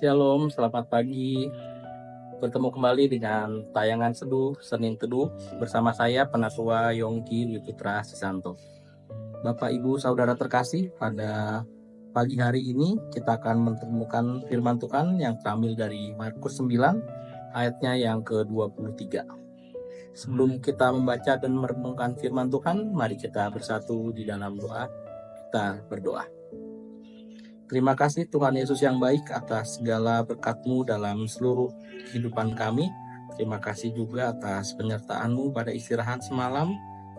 Shalom, selamat pagi. Bertemu kembali dengan tayangan Seduh Senin Teduh bersama saya Penatua Yongki Dwi Putra Sisanto. Bapak Ibu Saudara terkasih, pada pagi hari ini kita akan menemukan firman Tuhan yang terambil dari Markus 9 ayatnya yang ke-23. Sebelum kita membaca dan merenungkan firman Tuhan, mari kita bersatu di dalam doa. Kita berdoa. Terima kasih Tuhan Yesus yang baik atas segala berkat-Mu dalam seluruh kehidupan kami. Terima kasih juga atas penyertaan-Mu pada istirahat semalam.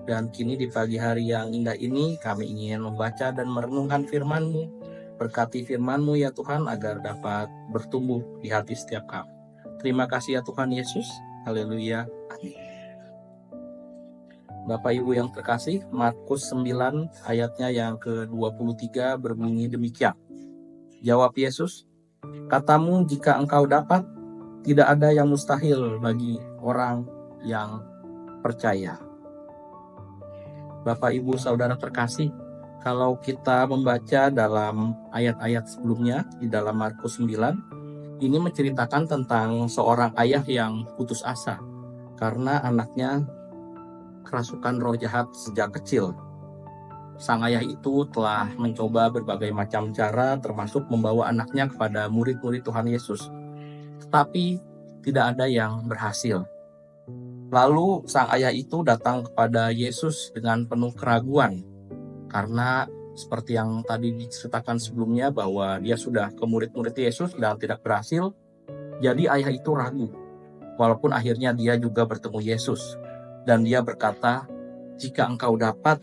Dan kini di pagi hari yang indah ini kami ingin membaca dan merenungkan firman-Mu. Berkati firman-Mu ya Tuhan agar dapat bertumbuh di hati setiap kami. Terima kasih ya Tuhan Yesus. Haleluya. Amin. Bapak Ibu yang terkasih, Markus 9 ayatnya yang ke-23 berbunyi demikian. Jawab Yesus, katamu jika engkau dapat, tidak ada yang mustahil bagi orang yang percaya. Bapak Ibu Saudara terkasih, kalau kita membaca dalam ayat-ayat sebelumnya di dalam Markus 9, ini menceritakan tentang seorang ayah yang putus asa karena anaknya kerasukan roh jahat sejak kecil. Sang ayah itu telah mencoba berbagai macam cara termasuk membawa anaknya kepada murid-murid Tuhan Yesus. Tetapi tidak ada yang berhasil. Lalu sang ayah itu datang kepada Yesus dengan penuh keraguan. Karena seperti yang tadi diceritakan sebelumnya bahwa dia sudah ke murid-murid Yesus dan tidak berhasil. Jadi ayah itu ragu. Walaupun akhirnya dia juga bertemu Yesus. Dan dia berkata, jika engkau dapat,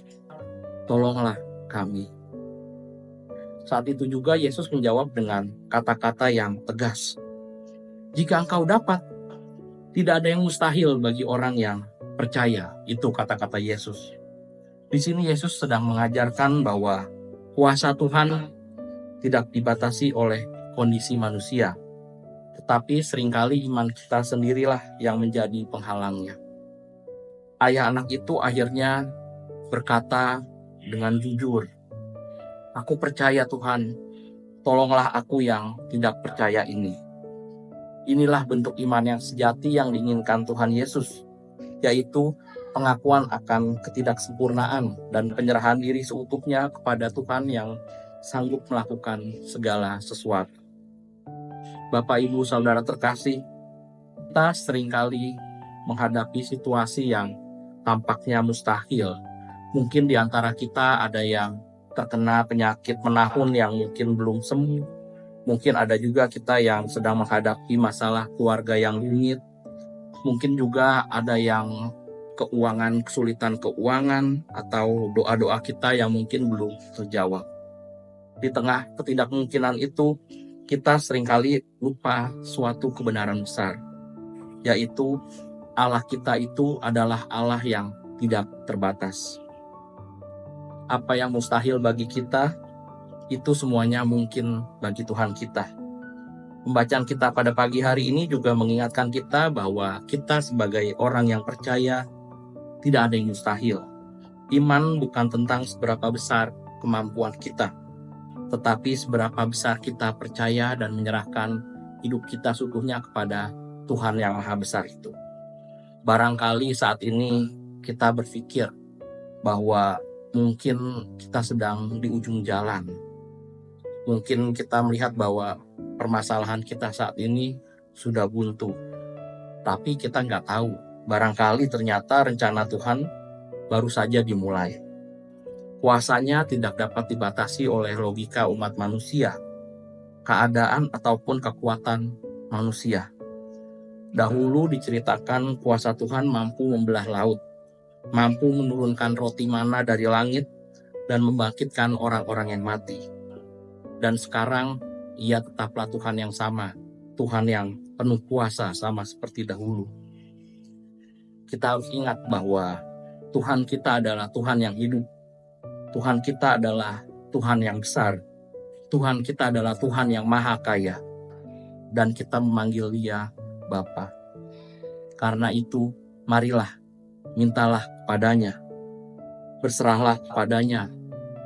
tolonglah kami. Saat itu juga Yesus menjawab dengan kata-kata yang tegas. Jika engkau dapat, tidak ada yang mustahil bagi orang yang percaya. Itu kata-kata Yesus. Di sini Yesus sedang mengajarkan bahwa kuasa Tuhan tidak dibatasi oleh kondisi manusia. Tetapi seringkali iman kita sendirilah yang menjadi penghalangnya. Ayah anak itu akhirnya berkata dengan jujur, aku percaya Tuhan, tolonglah aku yang tidak percaya ini. Inilah bentuk iman yang sejati yang diinginkan Tuhan Yesus, yaitu pengakuan akan ketidaksempurnaan dan penyerahan diri seutuhnya kepada Tuhan yang sanggup melakukan segala sesuatu. Bapak Ibu Saudara terkasih, kita seringkali menghadapi situasi yang tampaknya mustahil. Mungkin di antara kita ada yang terkena penyakit menahun yang mungkin belum sembuh. Mungkin ada juga kita yang sedang menghadapi masalah keluarga yang rumit. Mungkin juga ada yang kesulitan keuangan, atau doa-doa kita yang mungkin belum terjawab. Di tengah ketidakmungkinan itu, kita seringkali lupa suatu kebenaran besar, yaitu Allah kita itu adalah Allah yang tidak terbatas. Apa yang mustahil bagi kita, itu semuanya mungkin bagi Tuhan kita. Pembacaan kita pada pagi hari ini juga mengingatkan kita bahwa kita sebagai orang yang percaya, tidak ada yang mustahil. Iman bukan tentang seberapa besar kemampuan kita, tetapi seberapa besar kita percaya dan menyerahkan hidup kita seutuhnya kepada Tuhan yang Maha Besar itu. Barangkali saat ini kita berpikir bahwa mungkin kita sedang di ujung jalan. Mungkin kita melihat bahwa permasalahan kita saat ini sudah buntu. Tapi kita nggak tahu. Barangkali ternyata rencana Tuhan baru saja dimulai. Kuasanya tidak dapat dibatasi oleh logika umat manusia, keadaan ataupun kekuatan manusia. Dahulu diceritakan kuasa Tuhan mampu membelah laut, mampu menurunkan roti mana dari langit, dan membangkitkan orang-orang yang mati. Dan sekarang, ia tetaplah Tuhan yang sama, Tuhan yang penuh kuasa sama seperti dahulu. Kita harus ingat bahwa Tuhan kita adalah Tuhan yang hidup. Tuhan kita adalah Tuhan yang besar. Tuhan kita adalah Tuhan yang maha kaya. Dan kita memanggil Dia Bapa. Karena itu, marilah, mintalah kepadanya, berserahlah kepadanya,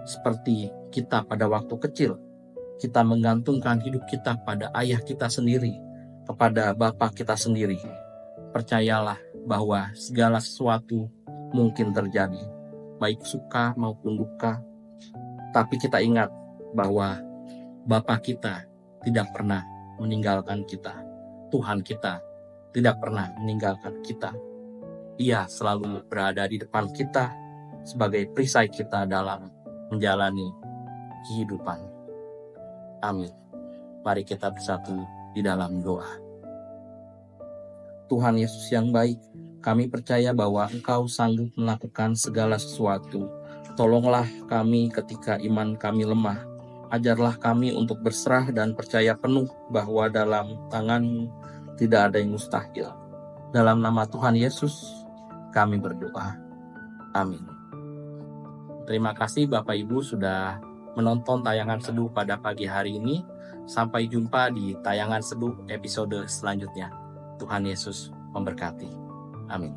seperti kita pada waktu kecil. kita menggantungkan hidup kita pada ayah kita sendiri, kepada Bapa kita sendiri, percayalah bahwa segala sesuatu mungkin terjadi, baik suka maupun duka. Tapi kita ingat bahwa Bapa kita tidak pernah meninggalkan kita. Tuhan kita tidak pernah meninggalkan kita. Ia selalu berada di depan kita sebagai perisai kita dalam menjalani kehidupan. Amin. Mari kita bersatu di dalam doa. Tuhan Yesus yang baik, kami percaya bahwa Engkau sanggup melakukan segala sesuatu. Tolonglah kami ketika iman kami lemah. Ajarlah kami untuk berserah dan percaya penuh bahwa dalam tangan-Mu tidak ada yang mustahil. Dalam nama Tuhan Yesus, kami berdoa. Amin. Terima kasih Bapak Ibu sudah menonton tayangan seduh pada pagi hari ini. Sampai jumpa di tayangan seduh episode selanjutnya. Tuhan Yesus memberkati. Amin.